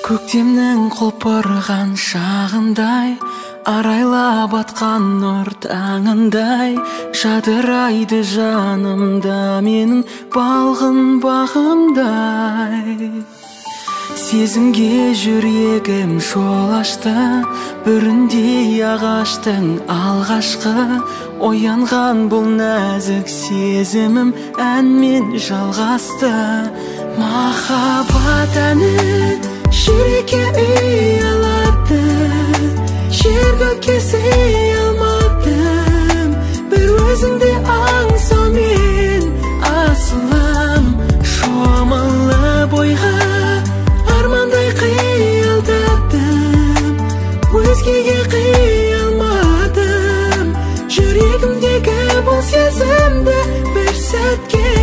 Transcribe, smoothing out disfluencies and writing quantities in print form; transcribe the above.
Көктемнің құлпырған шағындай, арайлап атқан нұр таңындай, жадырайды жанымда менің балғын бағымдай. Сезімге жүрегім жол ашты, бүріндей ағаштың алғашқы. Оянған бұл нәзік сезімім әнмен жалғасты. Махаббат әні жүрекке үй алады, жер көкке сый алмадым. Бір өзіңді аңсаумен асылым, шомылып ойға армандай қиялдадым. Өзгеге қия алмадым, жүрегімдегі бұл сезімді бір сәтке